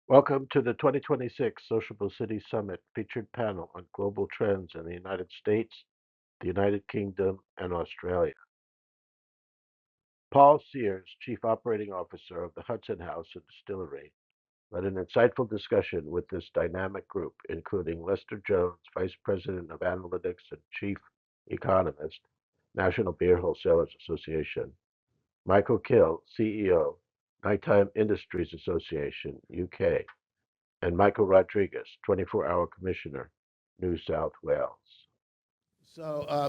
Welcome to the 2026 Sociable City Summit featured panel on global trends in the United States, the United Kingdom, and Australia. Paul Sears, Chief Operating Officer of the Hudson House and Distillery, led an insightful discussion with this dynamic group, including Lester Jones, Vice President of Analytics and Chief Economist, National Beer Wholesalers Association, Michael Kill, CEO, Nighttime Industries Association, UK, and Michael Rodriguez, 24-hour commissioner, New South Wales.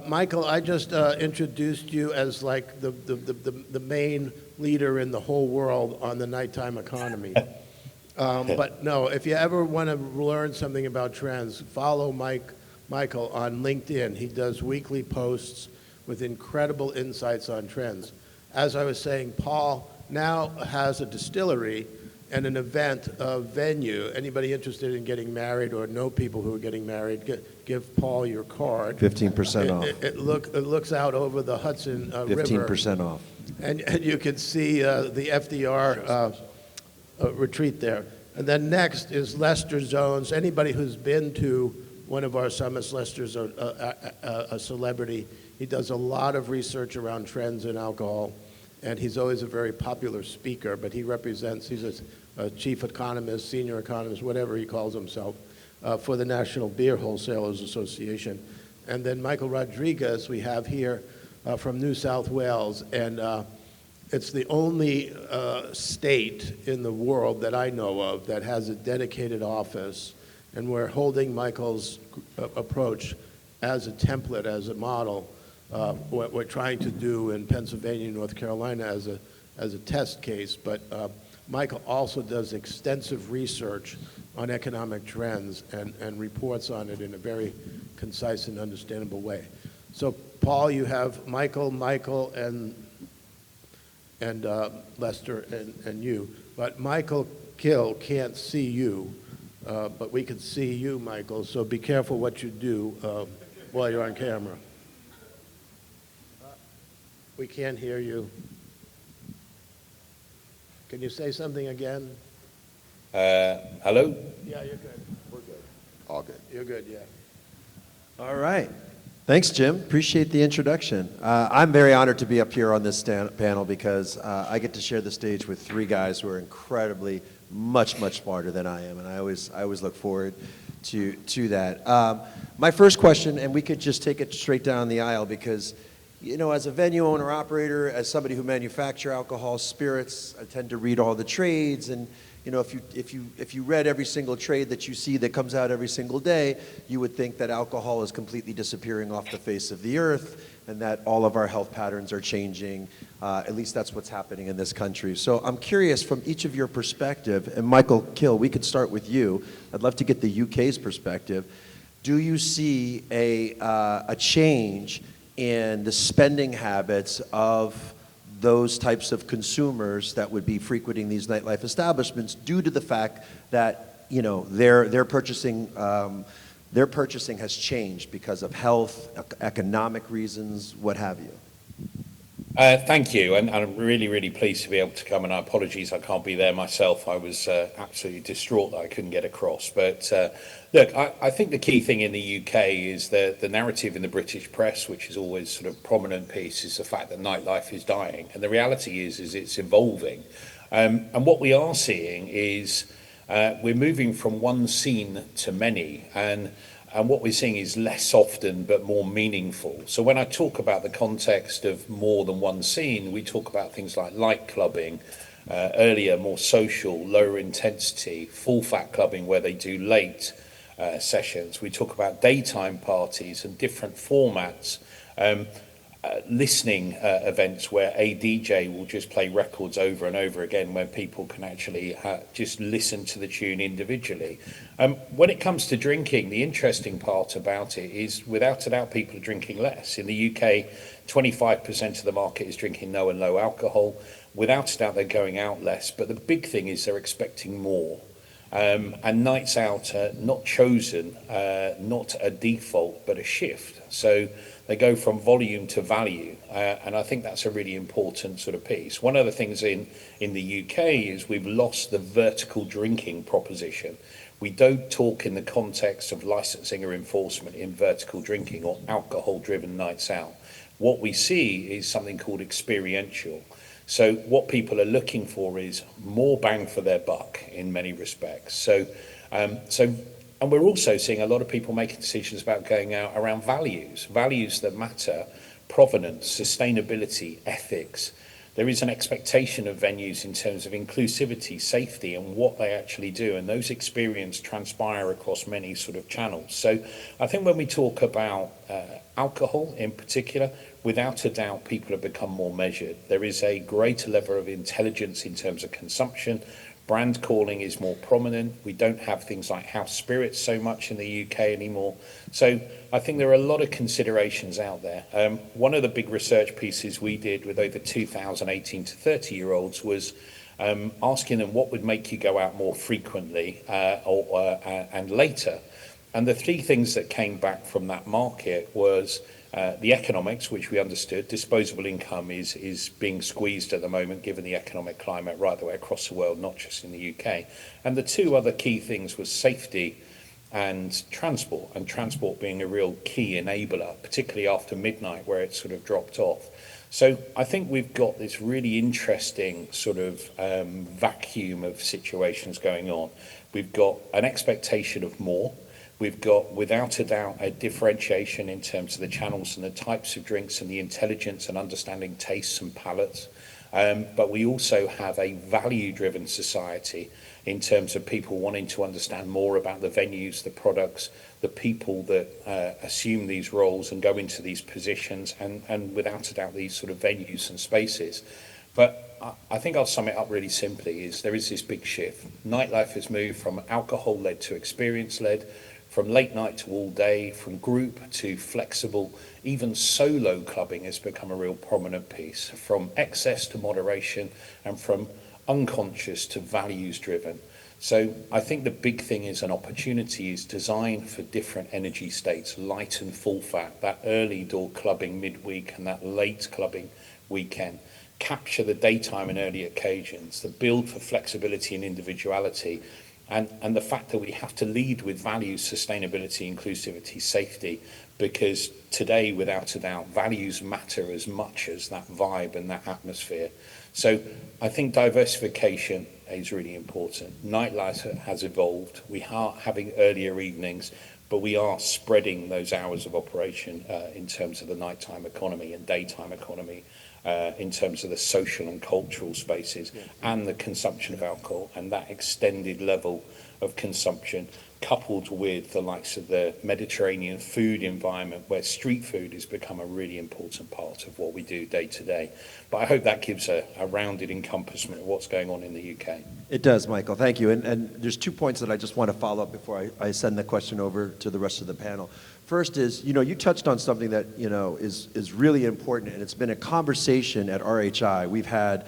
Michael, I just introduced you as like the main leader in the whole world on the nighttime economy. But no, if you ever want to learn something about trends, follow Michael on LinkedIn. He does weekly posts with incredible insights on trends. As I was saying, Paul now has a distillery and an event venue. Anybody interested in getting married or know people who are getting married, give Paul your card. 15% off. It looks out over the Hudson River. 15% off. And you can see the FDR retreat there. And then next is Lester Jones. Anybody who's been to one of our summits, Lester's a celebrity. He does a lot of research around trends in alcohol, and he's always a very popular speaker, but he's a chief economist, senior economist, whatever he calls himself, for the National Beer Wholesalers Association. And then Michael Rodriguez we have here from New South Wales, and it's the only state in the world that I know of that has a dedicated office, and we're holding Michael's approach as a template, as a model. What we're trying to do in Pennsylvania and North Carolina as a test case, but Michael also does extensive research on economic trends and reports on it in a very concise and understandable way. So, Paul, you have Michael, and Lester, and you. But Michael Kill can't see you, but we can see you, Michael. So be careful what you do while you're on camera. We can't hear you. Can you say something again? Hello? Yeah, you're good. We're good. All good. You're good, yeah. All right. Thanks, Jim. Appreciate the introduction. I'm very honored to be up here on this panel because I get to share the stage with three guys who are incredibly much smarter than I am, and I always look forward to that. My first question, and we could just take it straight down the aisle because, you know, as a venue owner operator, as somebody who manufacture alcohol, spirits, I tend to read all the trades, and you know, if you read every single trade that you see that comes out every single day, you would think that alcohol is completely disappearing off the face of the earth, and that all of our health patterns are changing. At least that's what's happening in this country. So I'm curious, from each of your perspective, and Michael Kill, we could start with you. I'd love to get the UK's perspective. Do you see a change in the spending habits of those types of consumers that would be frequenting these nightlife establishments due to the fact that, you know, their purchasing has changed because of health, economic reasons, what have you? Thank you, and I'm really pleased to be able to come, and apologies I can't be there myself. I was absolutely distraught that I couldn't get across. But look, I think the key thing in the UK is the narrative in the British press, which is always sort of prominent piece, is the fact that nightlife is dying. And the reality is it's evolving. And what we are seeing is we're moving from one scene to many, and what we're seeing is less often but more meaningful. So when I talk about the context of more than one scene, we talk about things like light clubbing, earlier, more social, lower intensity, full fat clubbing where they do late sessions. We talk about daytime parties and different formats. Listening events where a DJ will just play records over and over again where people can actually just listen to the tune individually. When it comes to drinking, the interesting part about it is without a doubt people are drinking less. In the UK, 25% of the market is drinking no and low alcohol. Without a doubt they're going out less, but the big thing is they're expecting more. And nights out are not chosen, not a default, but a shift. So they go from volume to value, and I think that's a really important sort of piece. One of the things in the UK is we've lost the vertical drinking proposition. We don't talk in the context of licensing or enforcement in vertical drinking or alcohol-driven nights out. What we see is something called experiential. So what people are looking for is more bang for their buck in many respects. And we're also seeing a lot of people making decisions about going out around values that matter, provenance, sustainability, ethics. There is an expectation of venues in terms of inclusivity, safety, and what they actually do, and those experiences transpire across many sort of channels. So I think when we talk about alcohol in particular, without a doubt, people have become more measured. There is a greater level of intelligence in terms of consumption. Brand calling is more prominent. We don't have things like house spirits so much in the UK anymore. So I think there are a lot of considerations out there. One of the big research pieces we did with over 2,000 18 to 30-year-olds was asking them what would make you go out more frequently and later. And the three things that came back from that market was the economics, which we understood. Disposable income is being squeezed at the moment, given the economic climate right the way across the world, not just in the UK. And the two other key things was safety and transport being a real key enabler, particularly after midnight, where it sort of dropped off. So I think we've got this really interesting sort of vacuum of situations going on. We've got an expectation of more. We've got, without a doubt, a differentiation in terms of the channels and the types of drinks and the intelligence and understanding tastes and palates. But we also have a value-driven society in terms of people wanting to understand more about the venues, the products, the people that assume these roles and go into these positions, and without a doubt, these sort of venues and spaces. But I think I'll sum it up really simply, is there is this big shift. Nightlife has moved from alcohol-led to experience-led, from late night to all day, from group to flexible. Even solo clubbing has become a real prominent piece, from excess to moderation, and from unconscious to values driven. So I think the big thing is an opportunity is designed for different energy states, light and full fat, that early door clubbing midweek and that late clubbing weekend. Capture the daytime and early occasions, the build for flexibility and individuality, and the fact that we have to lead with values, sustainability, inclusivity, safety, because today, without a doubt, values matter as much as that vibe and that atmosphere. So I think diversification is really important. Nightlife has evolved. We are having earlier evenings, but we are spreading those hours of operation in terms of the nighttime economy and daytime economy, in terms of the social and cultural spaces and the consumption of alcohol and that extended level of consumption, coupled with the likes of the Mediterranean food environment, where street food has become a really important part of what we do day to day. But I hope that gives a rounded encompassment of what's going on in the UK. It does, Michael. Thank you. And there's 2 points that I just want to follow up before I send the question over to the rest of the panel. First is, you touched on something that, is really important, and it's been a conversation at RHI we've had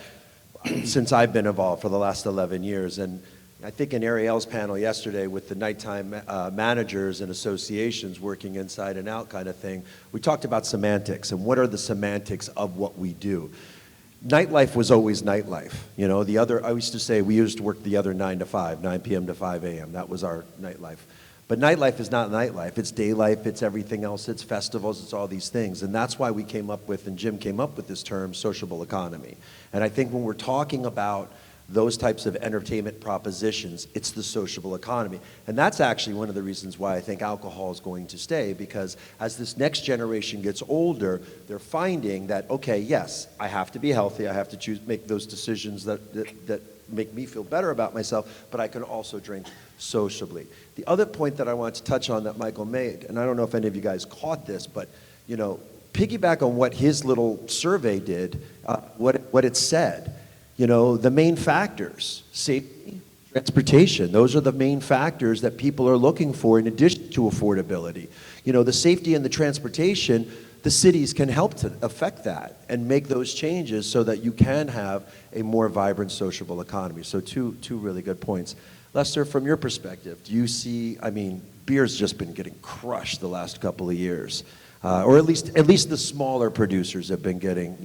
since I've been involved for the last 11 years. And I think in Ariel's panel yesterday with the nighttime managers and associations working inside and out kind of thing, we talked about semantics and what are the semantics of what we do. Nightlife was always nightlife. I used to say we used to work the other 9 to 5, 9 p.m. to 5 a.m. That was our nightlife. But nightlife is not nightlife. It's day life, it's everything else, it's festivals, it's all these things. And that's why we came up with, and Jim came up with this term, sociable economy. And I think when we're talking about those types of entertainment propositions, it's the sociable economy. And that's actually one of the reasons why I think alcohol is going to stay, because as this next generation gets older, they're finding that, okay, yes, I have to be healthy, I have to make those decisions that make me feel better about myself, but I can also drink sociably. The other point that I wanted to touch on that Michael made, and I don't know if any of you guys caught this, but piggyback on what his little survey did, what it said. The main factors, safety, transportation, those are the main factors that people are looking for in addition to affordability. The safety and the transportation, the cities can help to affect that and make those changes so that you can have a more vibrant sociable economy. So two really good points. Lester, from your perspective, do you see, I mean, beer's just been getting crushed the last couple of years. Or at least the smaller producers have been getting,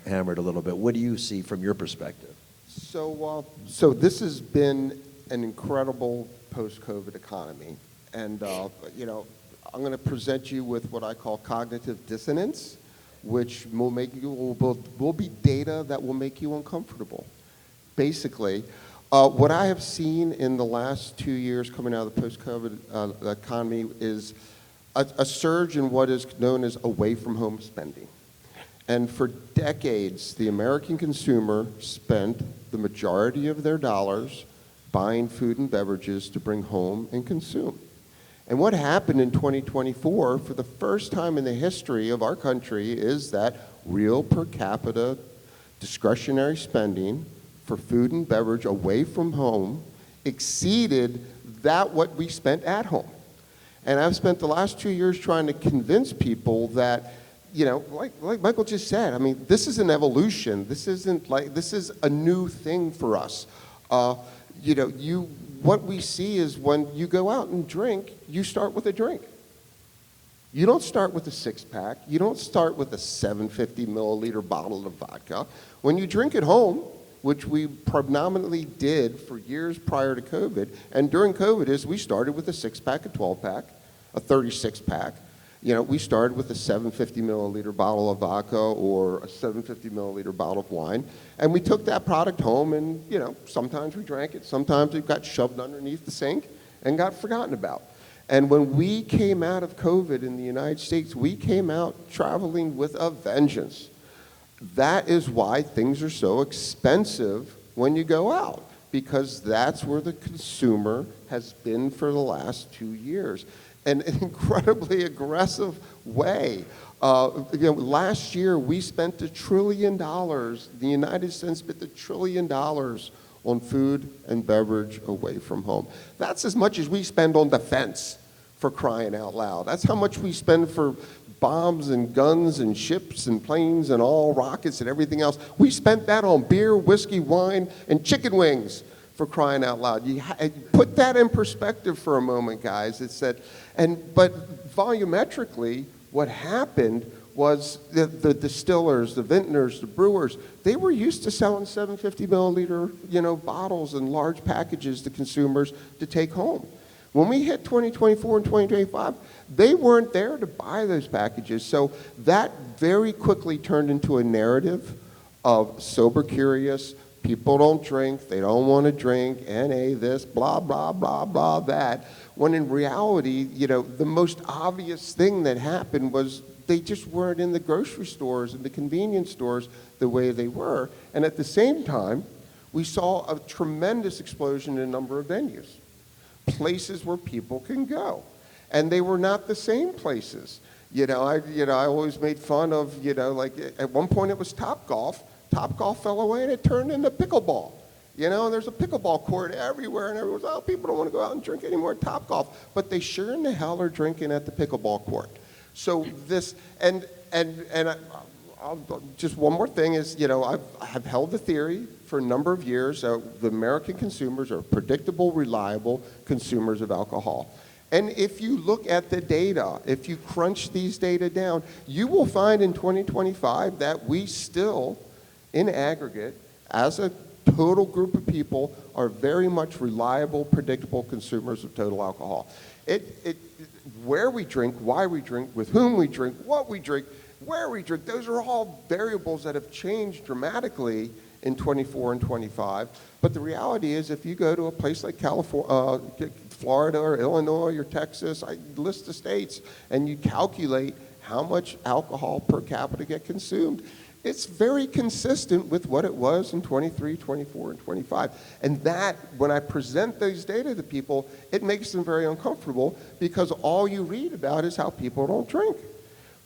hammered a little bit. What do you see from your perspective? So this has been an incredible post-COVID economy. And, I'm going to present you with what I call cognitive dissonance, which will be data that will make you uncomfortable. Basically, what I have seen in the last 2 years coming out of the post-COVID economy is a surge in what is known as away-from-home spending. And for decades, the American consumer spent the majority of their dollars buying food and beverages to bring home and consume. And what happened in 2024, for the first time in the history of our country, is that real per capita discretionary spending for food and beverage away from home exceeded what we spent at home. And I've spent the last 2 years trying to convince people that, like Michael just said, I mean, this is an evolution. This is a new thing for us. What we see is when you go out and drink, you start with a drink. You don't start with a six-pack. You don't start with a 750 milliliter bottle of vodka. When you drink at home, which we predominantly did for years prior to COVID, and during COVID we started with a six-pack, a 12-pack, a 36-pack. We started with a 750 milliliter bottle of vodka or a 750 milliliter bottle of wine, and we took that product home and, sometimes we drank it, sometimes it got shoved underneath the sink and got forgotten about. And when we came out of COVID in the United States, we came out traveling with a vengeance. That is why things are so expensive when you go out, because that's where the consumer has been for the last 2 years. An incredibly aggressive way. Last year we spent $1 trillion, the United States spent $1 trillion on food and beverage away from home. That's as much as we spend on defense, for crying out loud. That's how much we spend for bombs and guns and ships and planes and all rockets and everything else. We spent that on beer, whiskey, wine, and chicken wings, for crying out loud. You put that in perspective for a moment, guys. It's that, but volumetrically, what happened was the distillers, the vintners, the brewers, they were used to selling 750 milliliter, bottles and large packages to consumers to take home. When we hit 2024 and 2025, they weren't there to buy those packages. So that very quickly turned into a narrative of sober curious. People don't drink, they don't want to drink, NA this, blah, blah, blah, blah, that. When in reality, the most obvious thing that happened was they just weren't in the grocery stores and the convenience stores the way they were. And at the same time, we saw a tremendous explosion in the number of venues, places where people can go. And they were not the same places. I always made fun of, like at one point it was Topgolf. Topgolf fell away and it turned into pickleball. And there's a pickleball court everywhere, and everyone's, people don't want to go out and drink anymore at Topgolf. But they sure in the hell are drinking at the pickleball court. So this, just one more thing is, I've held the theory for a number of years. The American consumers are predictable, reliable consumers of alcohol. And if you look at the data, if you crunch these data down, you will find in 2025 that we still, in aggregate, as a total group of people, are very much reliable, predictable consumers of total alcohol. Where we drink, why we drink, with whom we drink, what we drink, where we drink, those are all variables that have changed dramatically in 24 and 25. But the reality is, if you go to a place like California, Florida or Illinois or Texas, I list the states, and you calculate how much alcohol per capita get consumed, it's very consistent with what it was in 23, 24, and 25. And that, when I present those data to people, it makes them very uncomfortable because all you read about is how people don't drink.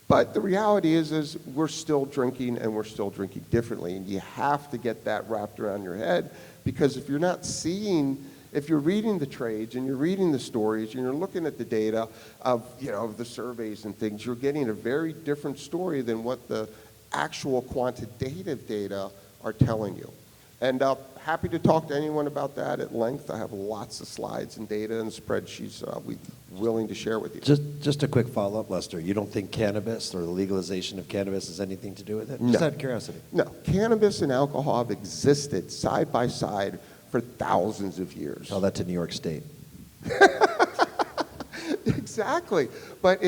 But the reality is we're still drinking, and we're still drinking differently. And you have to get that wrapped around your head, because if you're not seeing, if you're reading the trades and you're reading the stories and you're looking at the data of, of the surveys and things, you're getting a very different story than what the actual quantitative data are telling you. And happy to talk to anyone about that at length. I have lots of slides and data and spreadsheets I'll be willing to share with you. Just a quick follow-up, Lester. You don't think cannabis or the legalization of cannabis has anything to do with it? No. Just out of curiosity. No, cannabis and alcohol have existed side by side for thousands of years. Tell that to New York State. Exactly, but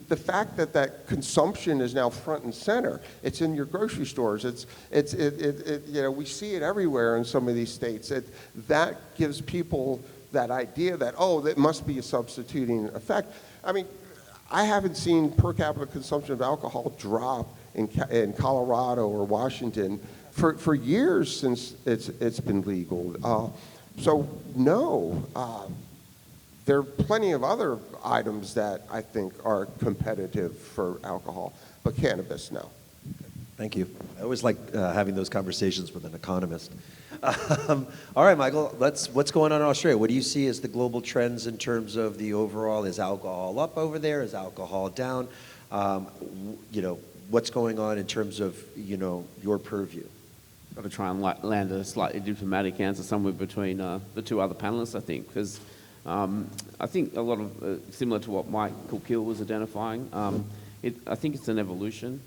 the fact that that consumption is now front and center. It's in your grocery stores. We see it everywhere in some of these states. That gives people that idea that, oh, that must be a substituting effect. I mean, I haven't seen per capita consumption of alcohol drop in Colorado or Washington for years since it's been legal. So no, there are plenty of other items that I think are competitive for alcohol, but cannabis, no. Thank you. I always like having those conversations with an economist. All right, Michael, what's going on in Australia? What do you see as the global trends in terms of the overall? Is alcohol up over there? Is alcohol down? What's going on in terms of, your purview? Got to try and land a slightly diplomatic answer somewhere between the two other panelists, I think, because I think a lot of, similar to what Michael Kill was identifying, I think it's an evolution.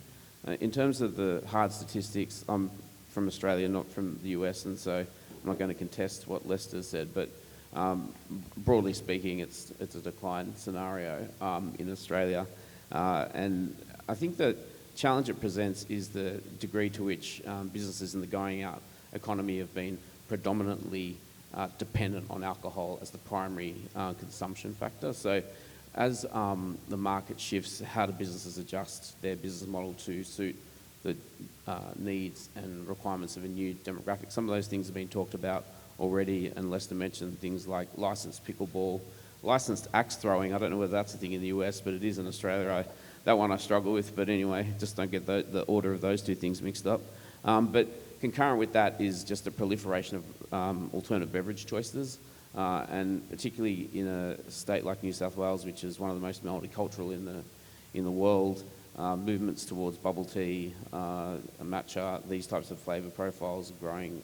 In terms of the hard statistics, I'm from Australia, not from the US, and so I'm not going to contest what Lester said, but broadly speaking, it's a decline scenario in Australia. And I think the challenge it presents is the degree to which businesses in the going out economy have been predominantly dependent on alcohol as the primary consumption factor. So as the market shifts, how do businesses adjust their business model to suit the needs and requirements of a new demographic? Some of those things have been talked about already, and Lester mentioned things like licensed pickleball, licensed axe throwing. I don't know whether that's a thing in the US, but it is in Australia. That one I struggle with, but anyway, just don't get the order of those two things mixed up. But concurrent with that is just the proliferation of alternative beverage choices, and particularly in a state like New South Wales, which is one of the most multicultural in the world, movements towards bubble tea, matcha, these types of flavour profiles are growing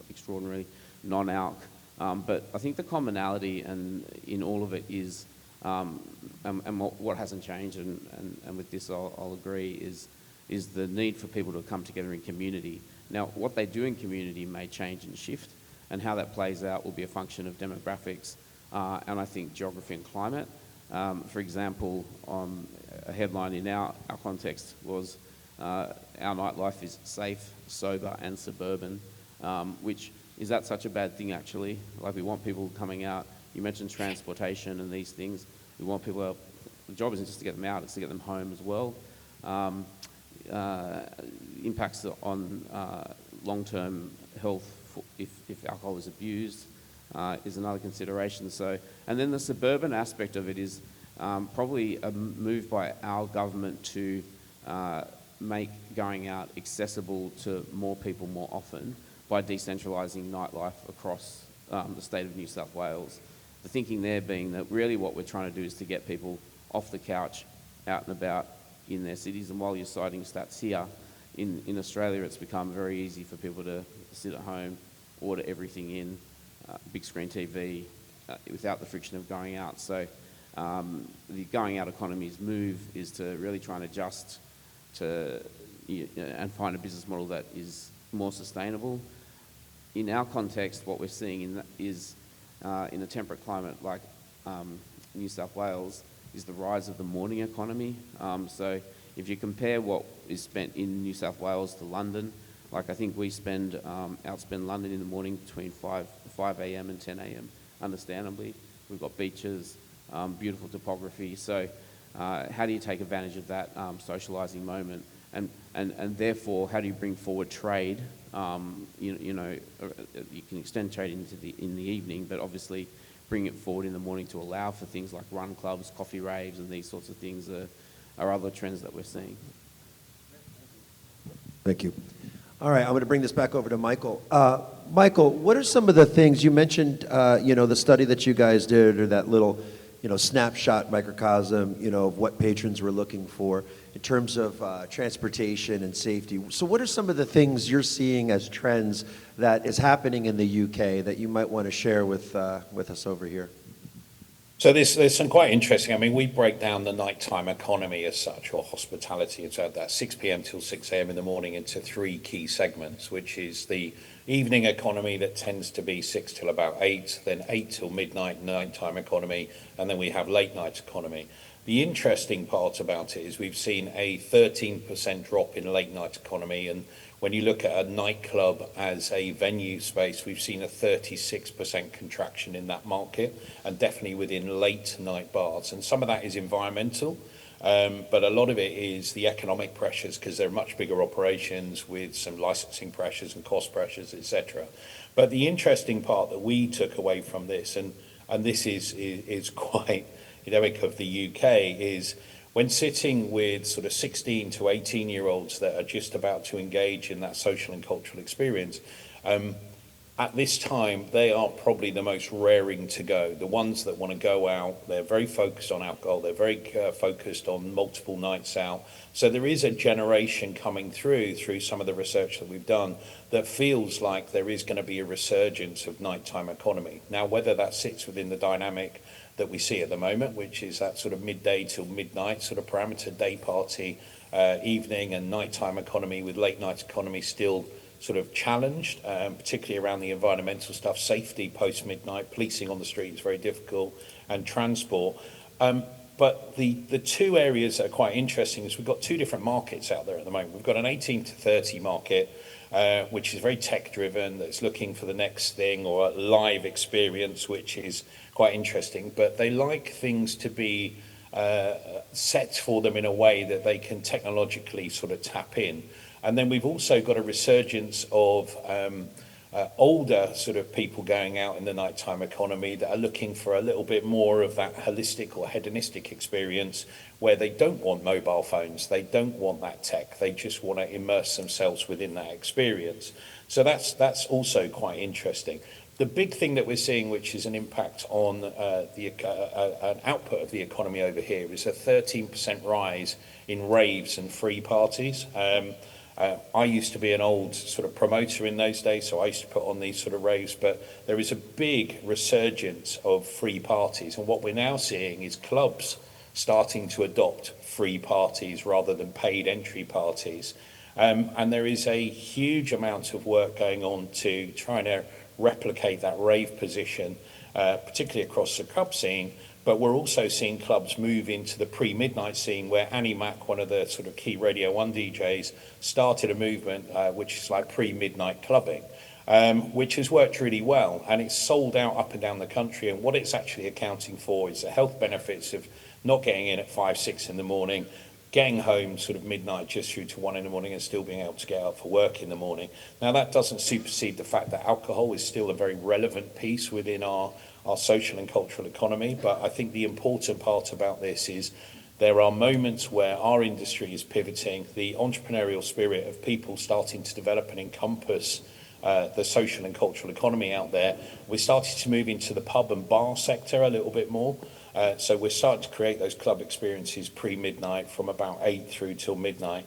extraordinarily, non-alc. But I think the commonality in all of it is, and what hasn't changed, and with this I'll agree, is the need for people to come together in community. Now, what they do in community may change and shift, and how that plays out will be a function of demographics, and I think geography and climate. For example, a headline in our context was, our nightlife is safe, sober, and suburban, which is that such a bad thing, actually? Like, we want people coming out. You mentioned transportation and these things. We want people out. The job isn't just to get them out, it's to get them home as well. Impacts on long-term health if alcohol is abused is another consideration. So, and then the suburban aspect of it is probably a move by our government to make going out accessible to more people more often by decentralising nightlife across the state of New South Wales. The thinking there being that really what we're trying to do is to get people off the couch, out and about in their cities. And while you're citing stats here, in Australia it's become very easy for people to sit at home, order everything in, big screen TV, without the friction of going out. So the going out economy's move is to really try and adjust to and find a business model that is more sustainable. In our context, what we're seeing is in a temperate climate like New South Wales, is the rise of the morning economy. So if you compare what is spent in New South Wales to London, like I think we outspend London in the morning between 5 a.m. and 10 a.m. Understandably, we've got beaches, beautiful topography. So how do you take advantage of that socialising moment? And therefore, how do you bring forward trade? You can extend trade in the evening, but obviously bring it forward in the morning to allow for things like run clubs, coffee raves, and these sorts of things are other trends that we're seeing. Thank you. All right, I'm going to bring this back over to Michael. Michael, what are some of the things you mentioned? The study that you guys did, or that little, snapshot microcosm, of what patrons were looking for in terms of transportation and safety. So, what are some of the things you're seeing as trends that is happening in the UK that you might want to share with us over here? So there's some quite interesting. I mean, we break down the nighttime economy as such, or hospitality, it's at that 6 p.m. till 6 a.m. in the morning, into three key segments, which is the evening economy that tends to be 6 till about 8, then 8 till midnight, nighttime economy, and then we have late night economy. The interesting part about it is we've seen a 13% drop in late night economy, and when you look at a nightclub as a venue space, we've seen a 36% contraction in that market, and definitely within late night bars. And some of that is environmental, but a lot of it is the economic pressures, because they're much bigger operations with some licensing pressures and cost pressures, etc. But the interesting part that we took away from this, and this is quite endemic of the UK, is when sitting with sort of 16 to 18-year-olds that are just about to engage in that social and cultural experience, at this time, they are probably the most raring to go. The ones that want to go out, they're very focused on alcohol, they're very focused on multiple nights out. So there is a generation coming through some of the research that we've done that feels like there is going to be a resurgence of nighttime economy. Now, whether that sits within the dynamic that we see at the moment, which is that sort of midday till midnight sort of parameter, day party, evening and nighttime economy, with late night economy still sort of challenged, particularly around the environmental stuff, safety post-midnight, policing on the street is very difficult, and transport. But the two areas that are quite interesting is we've got two different markets out there at the moment. We've got an 18 to 30 market, which is very tech-driven, that's looking for the next thing, or a live experience, which is quite interesting. But they like things to be set for them in a way that they can technologically sort of tap in. And then we've also got a resurgence of older sort of people going out in the nighttime economy that are looking for a little bit more of that holistic or hedonistic experience, where they don't want mobile phones, they don't want that tech, they just want to immerse themselves within that experience. So that's also quite interesting. The big thing that we're seeing, which is an impact on an output of the economy over here, is a 13% rise in raves and free parties. I used to be an old sort of promoter in those days, so I used to put on these sort of raves, but there is a big resurgence of free parties. And what we're now seeing is clubs starting to adopt free parties rather than paid entry parties. And there is a huge amount of work going on to try to replicate that rave position, particularly across the club scene. But we're also seeing clubs move into the pre-midnight scene, where Annie Mac, one of the sort of key Radio 1 DJs, started a movement which is like pre-midnight clubbing, which has worked really well. And it's sold out up and down the country. And what it's actually accounting for is the health benefits of not getting in at 5, 6 in the morning, getting home sort of midnight just through to 1 in the morning, and still being able to get out for work in the morning. Now, that doesn't supersede the fact that alcohol is still a very relevant piece within our social and cultural economy. But I think the important part about this is there are moments where our industry is pivoting, the entrepreneurial spirit of people starting to develop and encompass the social and cultural economy out there. We're starting to move into the pub and bar sector a little bit more. So we're starting to create those club experiences pre-midnight from about 8 through till midnight.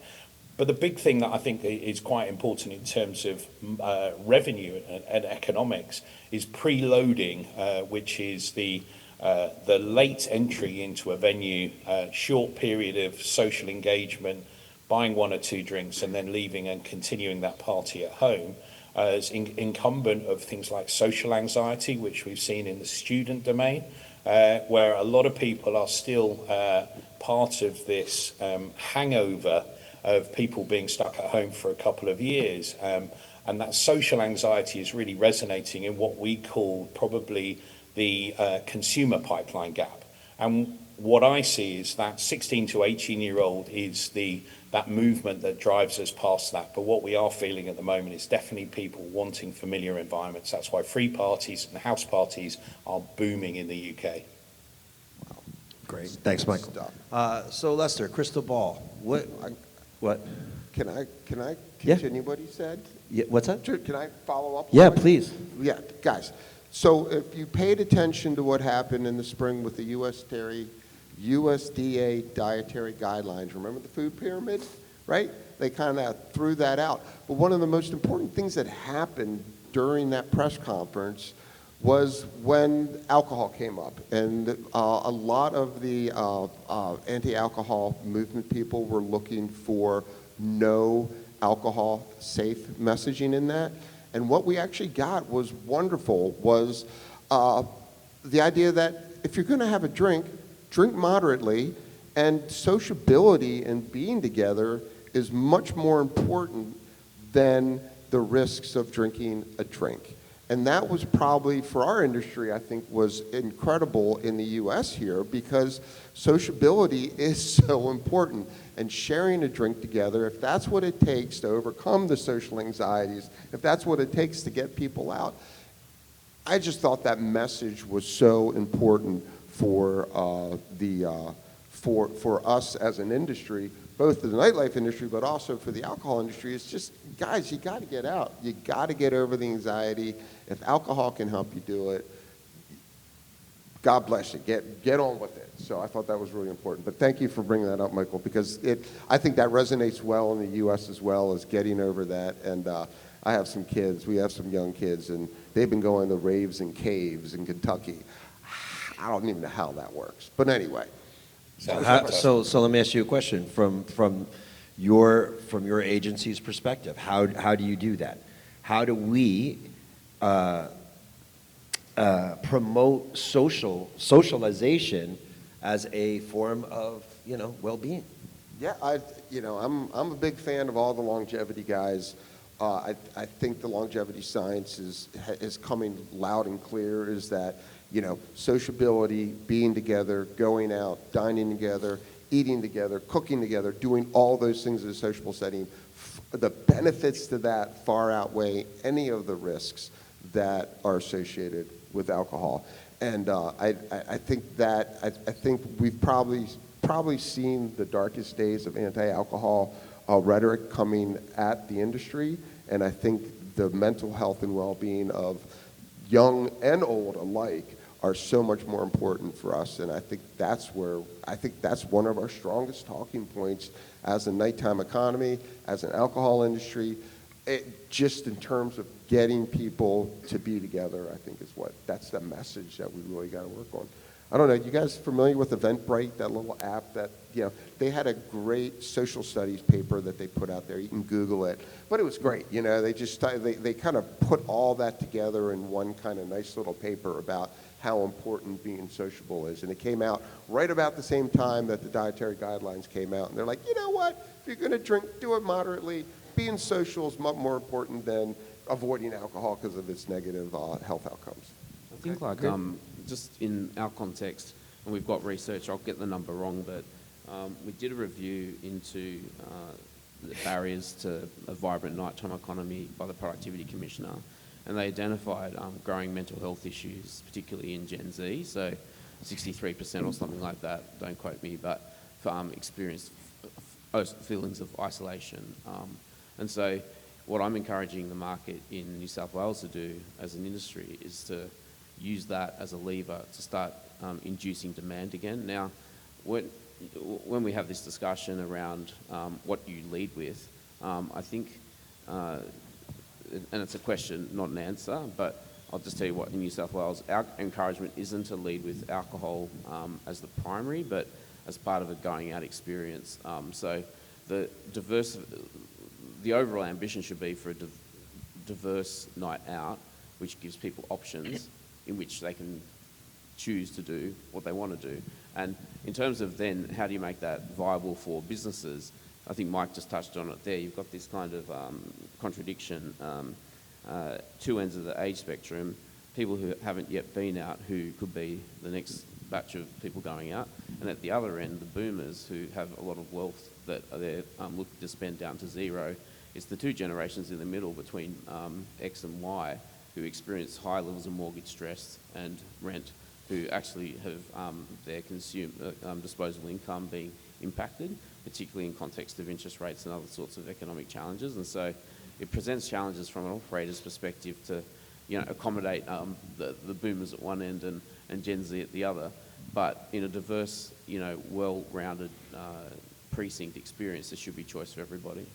But the big thing that I think is quite important in terms of revenue and economics is preloading, which is the late entry into a venue, short period of social engagement, buying 1 or 2 drinks and then leaving and continuing that party at home, as incumbent of things like social anxiety, which we've seen in the student domain, where a lot of people are still part of this hangover of people being stuck at home for a couple of years. And that social anxiety is really resonating in what we call probably the consumer pipeline gap. And what I see is that 16 to 18-year-old is that movement that drives us past that. But what we are feeling at the moment is definitely people wanting familiar environments. That's why free parties and house parties are booming in the UK. Great. Thanks, Michael. So, Lester, crystal ball. What? Can I Yeah. continue what he said? Yeah, what's that? Sure, can I follow up? on Yeah, what- please. Yeah, guys. So if you paid attention to what happened in the spring with the USDA dietary guidelines, remember the food pyramid, right? They kind of threw that out. But one of the most important things that happened during that press conference was when alcohol came up. And a lot of the anti-alcohol movement people were looking for no alcohol safe messaging in that. And what we actually got was wonderful, was the idea that if you're going to have a drink, drink moderately, and sociability and being together is much more important than the risks of drinking a drink. And that was probably, for our industry, I think, was incredible in the US here, because sociability is so important. And sharing a drink together, if that's what it takes to overcome the social anxieties, if that's what it takes to get people out, I just thought that message was so important for for us as an industry, both the nightlife industry, but also for the alcohol industry. It's just, guys, you got to get out. You got to get over the anxiety. If alcohol can help you do it, God bless you. Get on with it. So I thought that was really important. But thank you for bringing that up, Michael, because I think that resonates well in the U.S. as well, as getting over that. And I have some kids. We have some young kids, and they've been going to raves and caves in Kentucky. I don't even know how that works. But anyway. So let me ask you a question from your agency's perspective. How do you do that? How do we promote socialization as a form of well-being? Yeah, I'm a big fan of all the longevity guys. I think the longevity science is coming loud and clear. Is that sociability, being together, going out, dining together, eating together, cooking together, doing all those things in a sociable setting. The benefits to that far outweigh any of the risks that are associated with alcohol. And I think we've probably seen the darkest days of anti-alcohol rhetoric coming at the industry, and I think the mental health and well-being of young and old alike are so much more important for us. And I think that's one of our strongest talking points as a nighttime economy, as an alcohol industry. Just in terms of getting people to be together, I think that's the message that we really got to work on. I don't know, you guys familiar with Eventbrite, that little app that, they had a great social studies paper that they put out there. You can Google it, but it was great. They kind of put all that together in one kind of nice little paper about how important being sociable is. And it came out right about the same time that the dietary guidelines came out. And they're like, you know what? If you're going to drink, do it moderately. Being social is much more important than avoiding alcohol because of its negative health outcomes. I think just in our context, and we've got research, I'll get the number wrong, but we did a review into the barriers to a vibrant nighttime economy by the Productivity Commissioner, and they identified growing mental health issues, particularly in Gen Z, so 63% or something like that, don't quote me, but experienced feelings of isolation. And so what I'm encouraging the market in New South Wales to do as an industry is to use that as a lever to start inducing demand again. Now, when we have this discussion around what you lead with, I think, and it's a question, not an answer, but I'll just tell you what, in New South Wales, our encouragement isn't to lead with alcohol as the primary, but as part of a going out experience. So the overall ambition should be for a diverse night out, which gives people options in which they can choose to do what they want to do. And in terms of then, how do you make that viable for businesses? I think Mike just touched on it there. You've got this kind of contradiction, two ends of the age spectrum, people who haven't yet been out who could be the next batch of people going out, and at the other end, the boomers who have a lot of wealth that are there looking to spend down to zero. It's the two generations in the middle between X and Y who experience high levels of mortgage stress and rent, who actually have their disposable income being impacted. particularly in context of interest rates and other sorts of economic challenges. And so it presents challenges from an operator's perspective to, accommodate the boomers at one end and Gen Z at the other, but in a diverse, well-rounded precinct experience, there should be choice for everybody.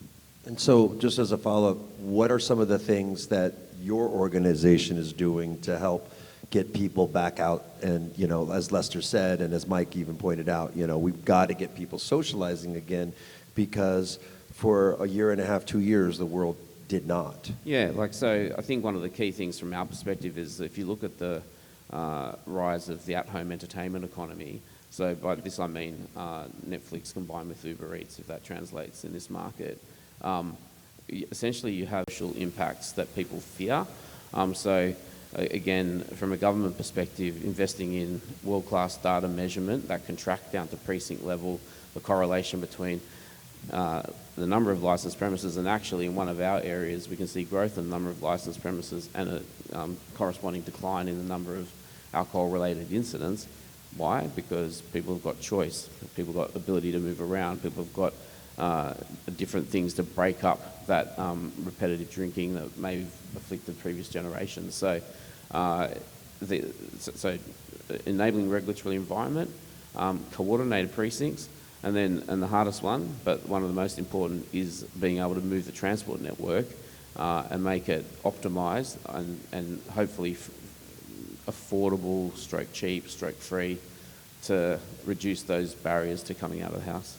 And so, just as a follow-up, what are some of the things that your organization is doing to help get people back out? And, as Lester said, and as Mike even pointed out, we've got to get people socializing again, because for a year and a half, 2 years, the world did not. Yeah, so I think one of the key things from our perspective is if you look at the rise of the at-home entertainment economy, so by this I mean Netflix combined with Uber Eats, if that translates in this market, essentially you have social impacts that people fear. Again, from a government perspective, investing in world-class data measurement that can track down to precinct level the correlation between the number of licensed premises, and actually in one of our areas we can see growth in the number of licensed premises and a corresponding decline in the number of alcohol-related incidents. Why? Because people have got choice, people have got ability to move around, people have got different things to break up that repetitive drinking that may have afflicted previous generations. So enabling regulatory environment, coordinated precincts, and the hardest one, but one of the most important, is being able to move the transport network and make it optimised and hopefully affordable, stroke cheap, stroke free, to reduce those barriers to coming out of the house.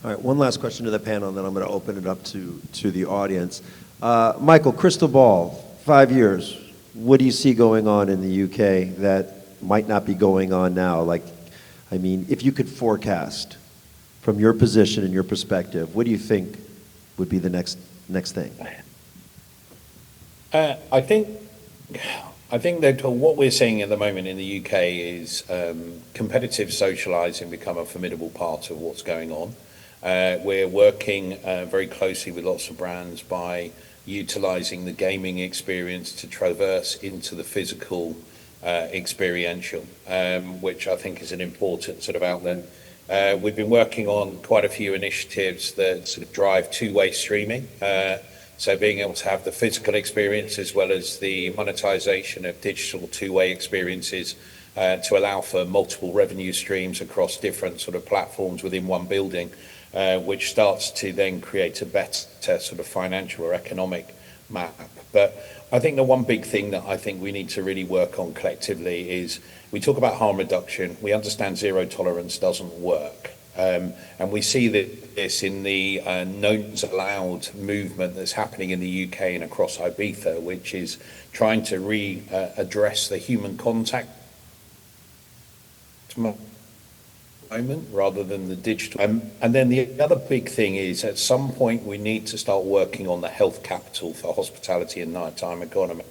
All right, one last question to the panel, and then I'm going to open it up to the audience. Michael, crystal ball, 5 years. What do you see going on in the UK that might not be going on now? If you could forecast from your position and your perspective, what do you think would be the next thing? I think that what we're seeing at the moment in the UK is competitive socialising become a formidable part of what's going on. We're working very closely with lots of brands by utilising the gaming experience to traverse into the physical experiential, which I think is an important sort of outlet. We've been working on quite a few initiatives that sort of drive two-way streaming. So being able to have the physical experience as well as the monetisation of digital two-way experiences to allow for multiple revenue streams across different sort of platforms within one building, which starts to then create a better sort of financial or economic map. But I think the one big thing that I think we need to really work on collectively is we talk about harm reduction. We understand zero tolerance doesn't work. And we see that this in the knowns allowed movement that's happening in the UK and across Ibiza, which is trying to address the human contact moment rather than the digital. And then the other big thing is at some point we need to start working on the health capital for hospitality and nighttime economy.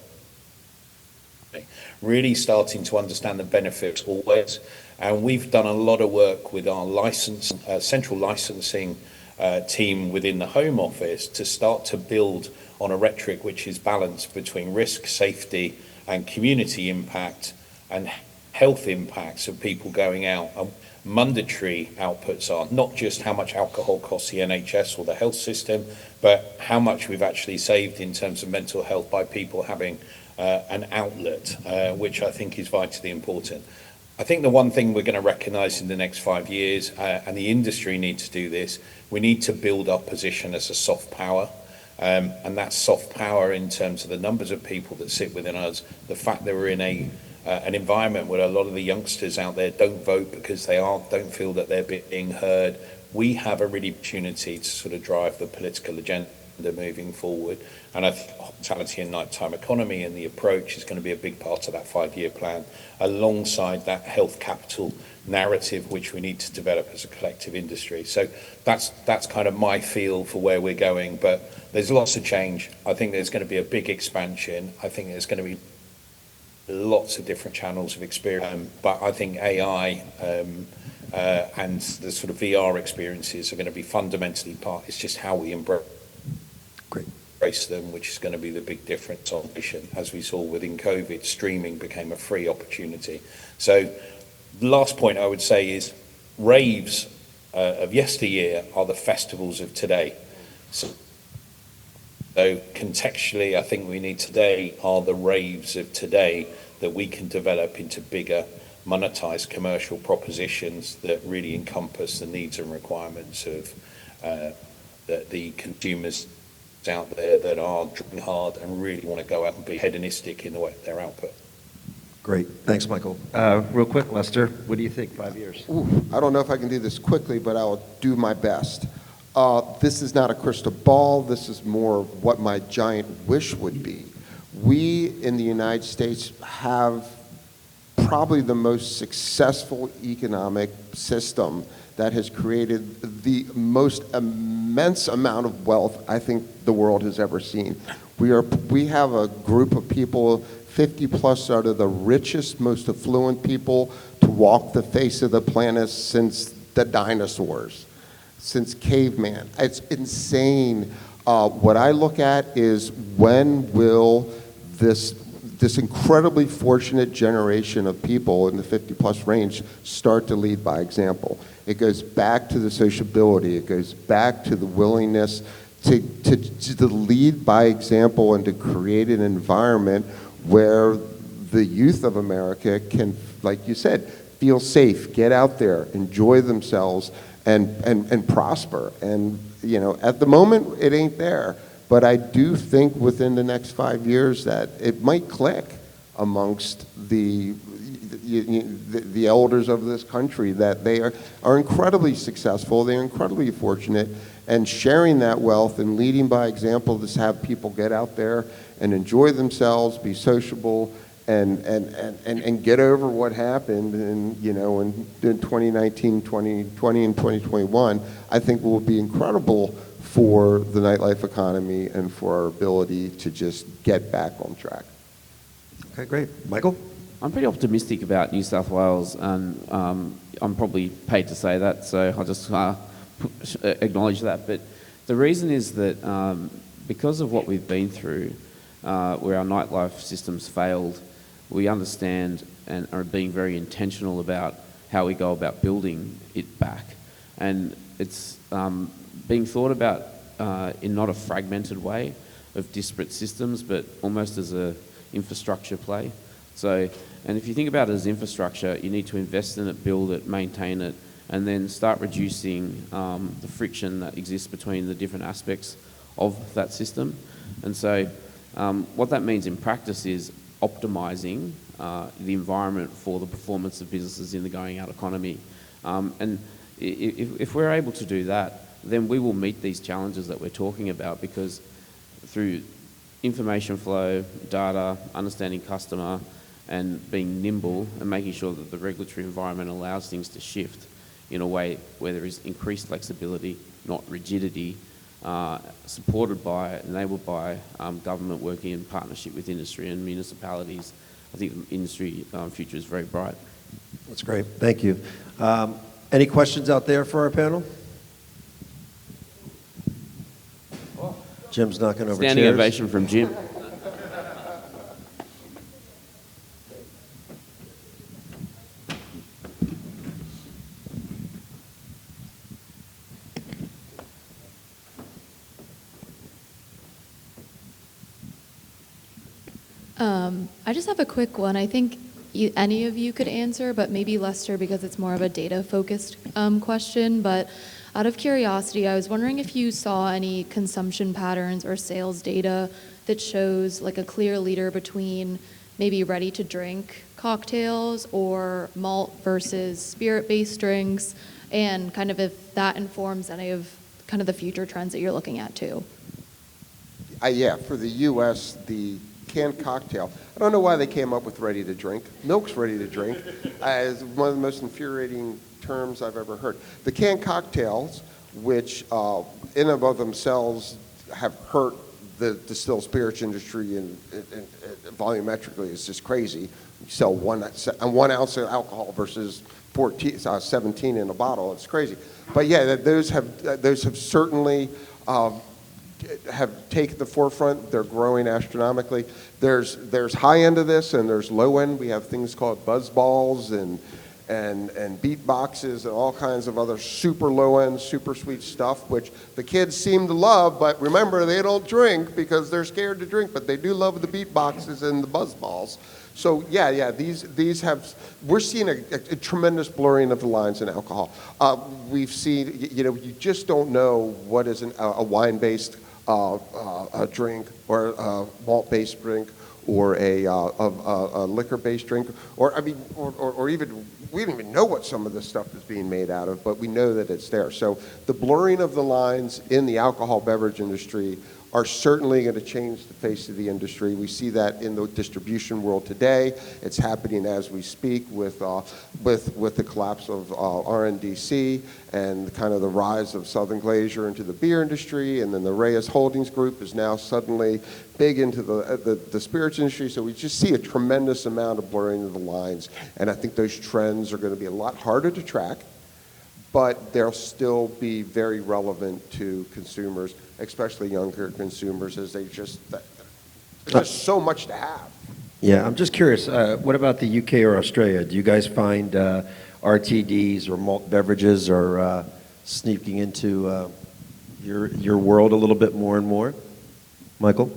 Really starting to understand the benefits always. And we've done a lot of work with our central licensing team within the Home Office to start to build on a rhetoric which is balanced between risk, safety and community impact and health impacts of people going out. Mandatory outputs are not just how much alcohol costs the NHS or the health system, but how much we've actually saved in terms of mental health by people having an outlet, which I think is vitally important. I think the one thing we're going to recognise in the next 5 years, and the industry needs to do this, we need to build our position as a soft power. And that's soft power in terms of the numbers of people that sit within us, the fact that we're in an environment where a lot of the youngsters out there don't vote because they don't feel that they're being heard. We have a really opportunity to sort of drive the political agenda moving forward. And I think hospitality and nighttime economy and the approach is going to be a big part of that 5-year plan, alongside that health capital narrative, which we need to develop as a collective industry. So that's kind of my feel for where we're going. But there's lots of change. I think there's going to be a big expansion. I think there's going to be lots of different channels of experience. But I think AI and the sort of VR experiences are going to be fundamentally part. It's just how we embrace them, which is going to be the big difference on vision. As we saw within COVID, streaming became a free opportunity. So the last point I would say is raves of yesteryear are the festivals of today. So contextually, I think we need today are the raves of today that we can develop into bigger monetized commercial propositions that really encompass the needs and requirements of the consumers out there that are drinking hard and really want to go out and be hedonistic in their output. Great. Thanks, Michael. Real quick, Lester, what do you think, 5 years? Ooh, I don't know if I can do this quickly, but I'll do my best. This is not a crystal ball. This is more what my giant wish would be. We in the United States have probably the most successful economic system that has created the most immense amount of wealth I think the world has ever seen. We have a group of people, 50 plus out of the richest, most affluent people to walk the face of the planet since the dinosaurs, since caveman. It's insane. What I look at is when will this incredibly fortunate generation of people in the 50 plus range start to lead by example. It goes back to the sociability. It goes back to the willingness to lead by example and to create an environment where the youth of America can, like you said, feel safe, get out there, enjoy themselves, and prosper. And, you know, at the moment, it ain't there. But I do think within the next 5 years that it might click amongst the elders of this country, that they are incredibly successful, they're incredibly fortunate, and sharing that wealth and leading by example to have people get out there and enjoy themselves, be sociable, and get over what happened in 2019, 2020, and 2021, I think will be incredible for the nightlife economy and for our ability to just get back on track. Okay, great. Michael? I'm pretty optimistic about New South Wales, and I'm probably paid to say that, so I'll just acknowledge that. But the reason is that because of what we've been through, where our nightlife systems failed, we understand and are being very intentional about how we go about building it back. And it's being thought about in not a fragmented way of disparate systems, but almost as a infrastructure play. So, and if you think about it as infrastructure, you need to invest in it, build it, maintain it, and then start reducing the friction that exists between the different aspects of that system. And so what that means in practice is optimizing the environment for the performance of businesses in the going out economy. And if we're able to do that, then we will meet these challenges that we're talking about, because through information flow, data, understanding customer, and being nimble and making sure that the regulatory environment allows things to shift in a way where there is increased flexibility, not rigidity, supported by, enabled by government working in partnership with industry and municipalities. I think the industry future is very bright. That's great. Thank you. Any questions out there for our panel? Jim's knocking over Standing chairs. ovation from Jim. I just have a quick one. I think any of you could answer, but maybe Lester, because it's more of a data-focused question. But out of curiosity, I was wondering if you saw any consumption patterns or sales data that shows like a clear leader between maybe ready-to-drink cocktails or malt versus spirit-based drinks, and kind of if that informs any of kind of the future trends that you're looking at too. Yeah, for the U.S., the canned cocktail, I don't know why they came up with ready to drink. Milk's ready to drink. Is one of the most infuriating terms I've ever heard. The canned cocktails, which in and of themselves have hurt the distilled spirits industry and volumetrically, it's just crazy. You sell one ounce of alcohol versus 17 in a bottle. It's crazy. But yeah, those have certainly have taken the forefront. They're growing astronomically. There's high end of this and there's low end. We have things called buzz balls and and beat boxes and all kinds of other super low-end, super sweet stuff, which the kids seem to love, but remember, they don't drink because they're scared to drink, but they do love the beat boxes and the buzz balls. So yeah, these have, we're seeing a tremendous blurring of the lines in alcohol. We've seen, you just don't know what is a wine-based drink or a malt-based drink or a liquor-based drink, or even, we don't even know what some of this stuff is being made out of, but we know that it's there. So the blurring of the lines in the alcohol beverage industry are certainly going to change the face of the industry. We see that in the distribution world today. It's happening as we speak with the collapse of RNDC and kind of the rise of Southern Glacier into the beer industry, and then the Reyes Holdings Group is now suddenly big into the spirits industry. So we just see a tremendous amount of blurring of the lines, and I think those trends are going to be a lot harder to track, but they'll still be very relevant to consumers, especially younger consumers, as there's just so much to have. Yeah, I'm just curious, what about the UK or Australia? Do you guys find RTDs or malt beverages are sneaking into your world a little bit more and more? Michael?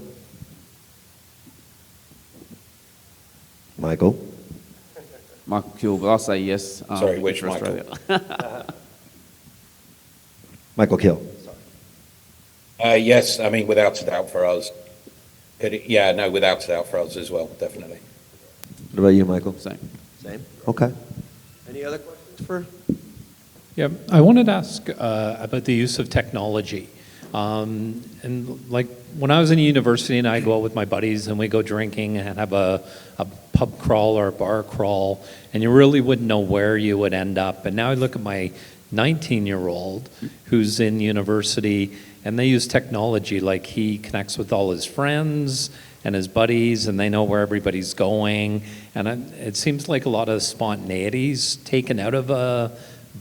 Michael Kill, but I'll say yes. Sorry, which for Michael? Australia. Michael Kill. Yes, I mean, without a doubt for us. Without a doubt for us as well, definitely. What about you, Michael? Same. Same? Okay. Any other questions for? Yeah, I wanted to ask about the use of technology. And like when I was in university and I go out with my buddies and we go drinking and have a pub crawl or a bar crawl, and you really wouldn't know where you would end up. And now I look at my 19-year-old who's in university, and they use technology, like he connects with all his friends and his buddies, and they know where everybody's going. And it seems like a lot of spontaneity's taken out of a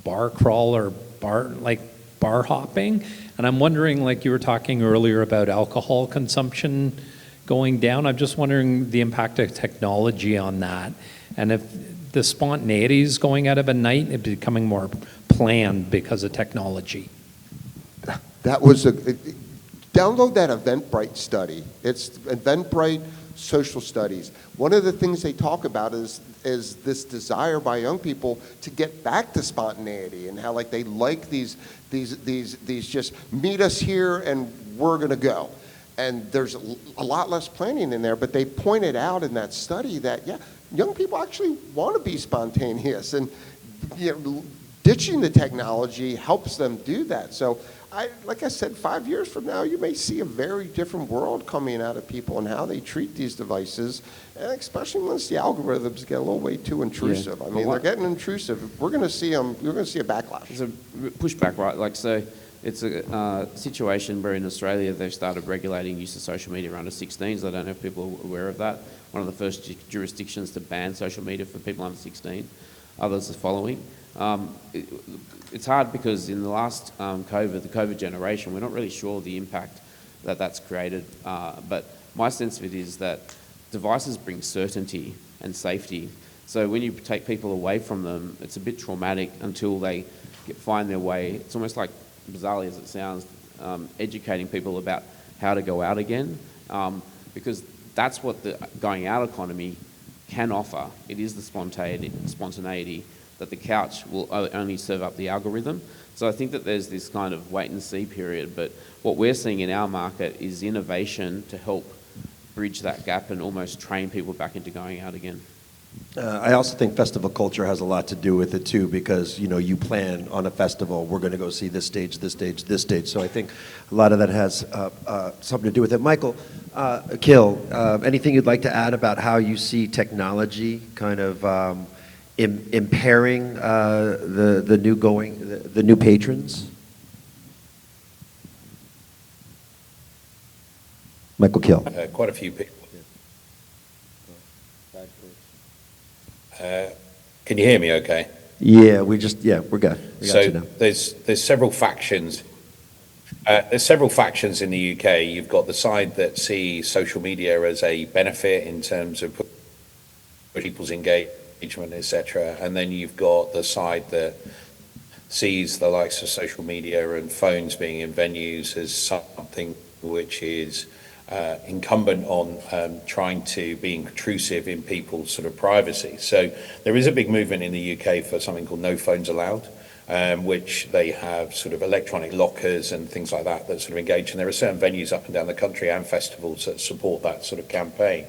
bar crawl or bar hopping. And I'm wondering, like you were talking earlier about alcohol consumption going down, I'm just wondering the impact of technology on that. And if the spontaneity is going out of a night, it's becoming more planned because of technology. That was download that Eventbrite study. It's Eventbrite Social Studies. One of the things they talk about is this desire by young people to get back to spontaneity, and how like they like these just meet us here and we're gonna go. And there's a lot less planning in there, but they pointed out in that study that young people actually want to be spontaneous, and ditching the technology helps them do that. So like I said, 5 years from now, you may see a very different world coming out of people and how they treat these devices, and especially once the algorithms get a little way too intrusive. Yeah. I mean, they're getting intrusive. We're going to see them. We're going to see a backlash. There's a pushback, right? Like, so it's a situation where in Australia they've started regulating use of social media under 16s. I don't know if people are aware of that. One of the first jurisdictions to ban social media for people under 16. Others are following. It's hard because in the last the COVID generation, we're not really sure the impact that that's created. But my sense of it is that devices bring certainty and safety. So when you take people away from them, it's a bit traumatic until they find their way. It's almost like, bizarrely as it sounds, educating people about how to go out again, because that's what the going out economy can offer. It is the spontaneity that the couch will only serve up the algorithm. So I think that there's this kind of wait and see period, but what we're seeing in our market is innovation to help bridge that gap and almost train people back into going out again. I also think festival culture has a lot to do with it too, because you plan on a festival, we're going to go see this stage, this stage, this stage. So I think a lot of that has something to do with it. Michael, Kill, anything you'd like to add about how you see technology kind of impairing the new patrons? Michael Kill. Quite a few people. Can you hear me okay? Yeah, we're good. We got you now. There's several factions. There's several factions in the UK. You've got the side that see social media as a benefit in terms of people's engagement engagement, etc. And then you've got the side that sees the likes of social media and phones being in venues as something which is incumbent on trying to be intrusive in people's sort of privacy. So there is a big movement in the UK for something called No Phones Allowed, which they have sort of electronic lockers and things like that that sort of engage. And there are certain venues up and down the country and festivals that support that sort of campaign.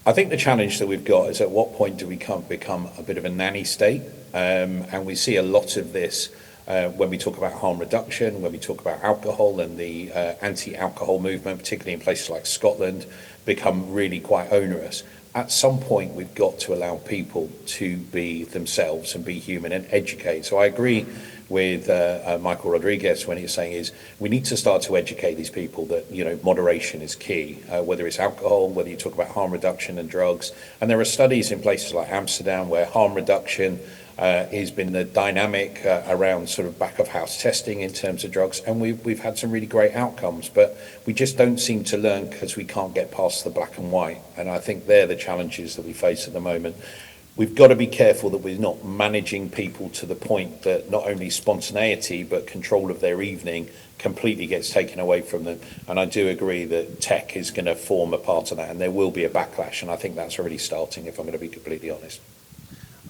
I think the challenge that we've got is at what point do we become a bit of a nanny state? And we see a lot of this when we talk about harm reduction, when we talk about alcohol and the anti-alcohol movement, particularly in places like Scotland, become really quite onerous. At some point, we've got to allow people to be themselves and be human and educate. So I agree with Michael Rodriguez when he's saying is we need to start to educate these people that, you know, moderation is key, whether it's alcohol, whether you talk about harm reduction and drugs. And there are studies in places like Amsterdam where harm reduction has been the dynamic around sort of back of house testing in terms of drugs, and we've had some really great outcomes, but we just don't seem to learn because we can't get past the black and white. And I think they're the challenges that we face at the moment. We've got to be careful that we're not managing people to the point that not only spontaneity but control of their evening completely gets taken away from them. And I do agree that tech is going to form a part of that, and there will be a backlash, and I think that's already starting, if I'm going to be completely honest.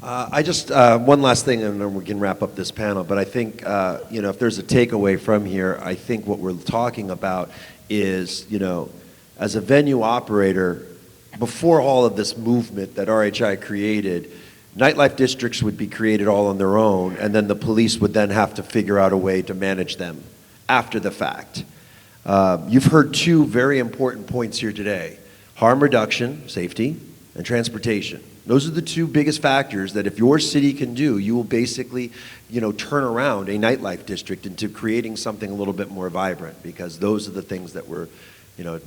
I just, one last thing, and then we can wrap up this panel, but I think, you know, if there's a takeaway from here, I think what we're talking about is, you know, as a venue operator, before all of this movement that RHI created, nightlife districts would be created all on their own, and then the police would then have to figure out a way to manage them after the fact. You've heard two very important points here today: harm reduction, safety, and transportation. Those are the two biggest factors that if your city can do, you will basically, you know, turn around a nightlife district into creating something a little bit more vibrant, because those are the things that we're, you know,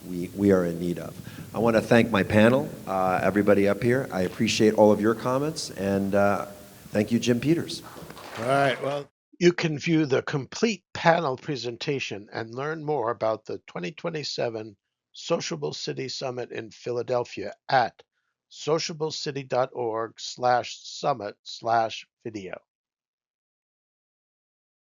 we are in need of. I want to thank my panel, everybody up here. I appreciate all of your comments, and thank you, Jim Peters. All right, well, you can view the complete panel presentation and learn more about the 2027 Sociable City Summit in Philadelphia at sociablecity.org/summit/video.